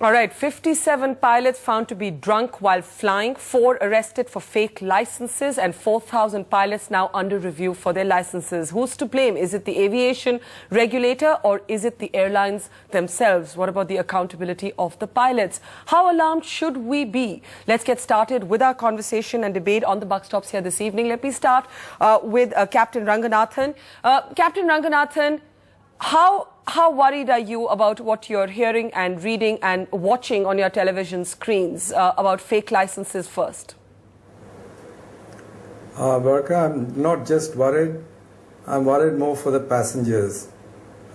All right, 57 pilots found to be drunk while flying, 4 arrested for fake licenses, and 4,000 pilots now under review for their licenses. Who's to blame? Is it the aviation regulator or is it the airlines themselves? What about the accountability of the pilots? How alarmed should we be? Let's get started with our conversation and debate on the buck stops here this evening. Let me start with Captain Ranganathan. Captain Ranganathan, how worried are you about what you're hearing and reading and watching on your television screens about fake licenses first? Barka, I'm not just worried. I'm worried more for the passengers.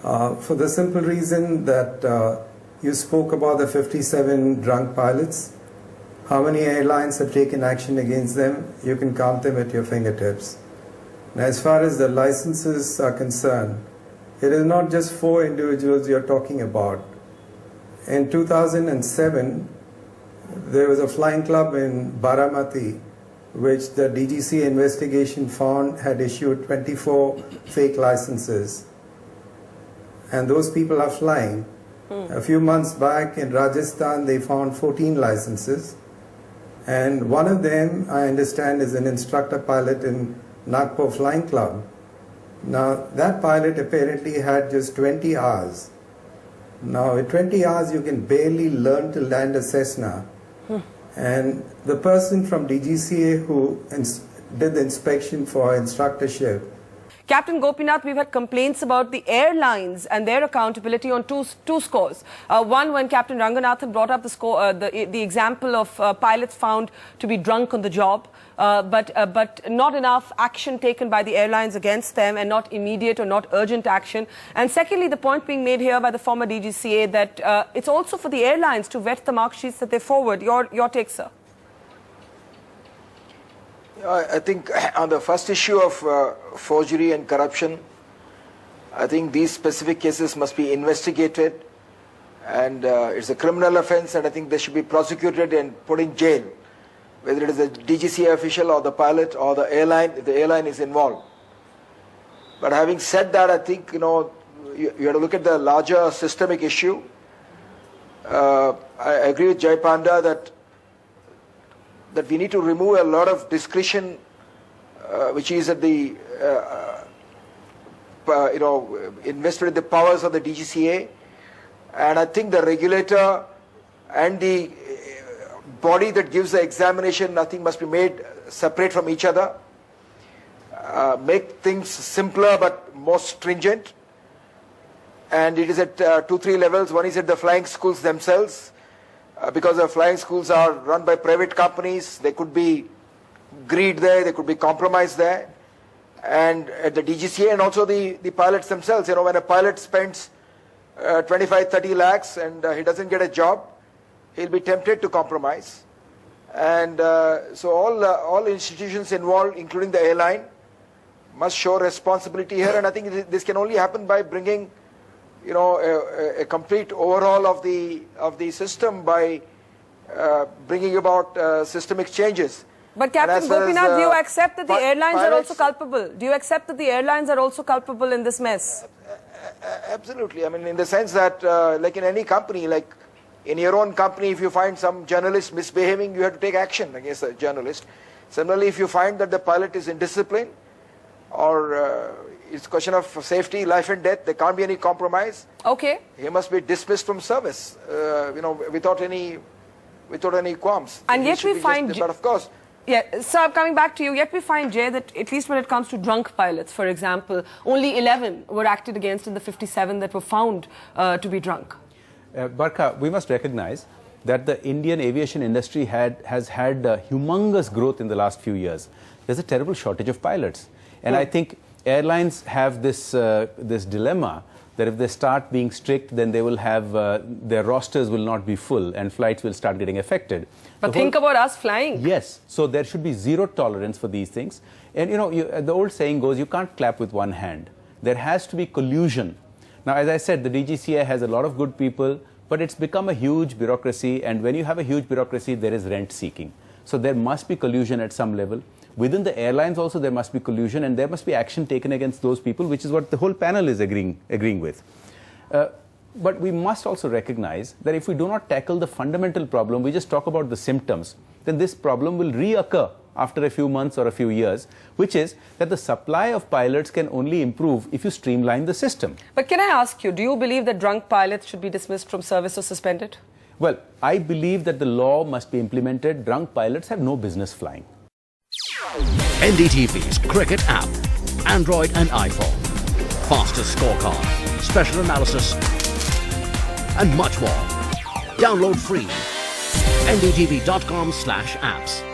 For the simple reason that you spoke about the 57 drunk pilots. How many airlines have taken action against them? You can count them at your fingertips. Now, as far as the licenses are concerned, it is not just 4 individuals you're talking about. In 2007, there was a flying club in Baramati, which the DGCA investigation found had issued 24 fake licenses. And those people are flying. A few months back in Rajasthan, they found 14 licenses. And one of them, I understand, is an instructor pilot in Nagpur Flying Club. Now, that pilot apparently had just 20 hours. Now, at 20 hours, you can barely learn to land a Cessna. And the person from DGCA who did the inspection for instructorship. Captain Gopinath, we've had complaints about the airlines and their accountability on two scores. One, when Captain Ranganathan brought up the example of pilots found to be drunk on the job, but not enough action taken by the airlines against them, and not immediate or not urgent action. And secondly, the point being made here by the former DGCA that it's also for the airlines to vet the mark sheets that they forward. Your take, sir. I think on the first issue of forgery and corruption, I think these specific cases must be investigated, and it's a criminal offense, and I think they should be prosecuted and put in jail, whether it is a DGCA official or the pilot or the airline, if the airline is involved. But having said that, I think, you have to look at the larger systemic issue. I agree with Jay Panda that we need to remove a lot of discretion which is at the invested in the powers of the DGCA, and I think the regulator and the body that gives the examination, nothing must be made separate from each other. Make things simpler but more stringent, and it is at 2-3 levels. One is at the flying schools themselves. Because the flying schools are run by private companies, there could be greed there, there could be compromise there. And at the DGCA and also the pilots themselves, when a pilot spends 25-30 lakhs and he doesn't get a job, he'll be tempted to compromise. And so all institutions involved, including the airline, must show responsibility here. And I think this can only happen by bringing a complete overhaul of the system by bringing about systemic changes. But Captain Gopinath, do you accept that the airlines are also culpable? Do you accept that the airlines are also culpable in this mess? Absolutely. I mean, in the sense that, like in any company, like in your own company, if you find some journalist misbehaving, you have to take action against the journalist. Similarly, if you find that the pilot is indisciplined, or it's a question of safety, life and death, there can't be any compromise. Okay. He must be dismissed from service, without any qualms. And yet we find... But of course... Yeah, sir, coming back to you, yet we find, Jay, that at least when it comes to drunk pilots, for example, only 11 were acted against in the 57 that were found to be drunk. Barka, we must recognize that the Indian aviation industry has had humongous growth in the last few years. There's a terrible shortage of pilots. And I think airlines have this dilemma that if they start being strict, then they will have their rosters will not be full and flights will start getting affected. But think about us flying. Yes, so there should be zero tolerance for these things. And the old saying goes, you can't clap with one hand. There has to be collusion. Now, as I said, the DGCA has a lot of good people, but it's become a huge bureaucracy, and when you have a huge bureaucracy, there is rent seeking. So there must be collusion at some level. Within the airlines also there must be collusion, and there must be action taken against those people, which is what the whole panel is agreeing with. But we must also recognize that if we do not tackle the fundamental problem, we just talk about the symptoms, then this problem will reoccur after a few months or a few years, which is that the supply of pilots can only improve if you streamline the system. But can I ask you, do you believe that drunk pilots should be dismissed from service or suspended? Well, I believe that the law must be implemented. Drunk pilots have no business flying. NDTV's Cricket app, Android and iPhone. Fastest scorecard, special analysis, and much more. Download free. ndtv.com/apps.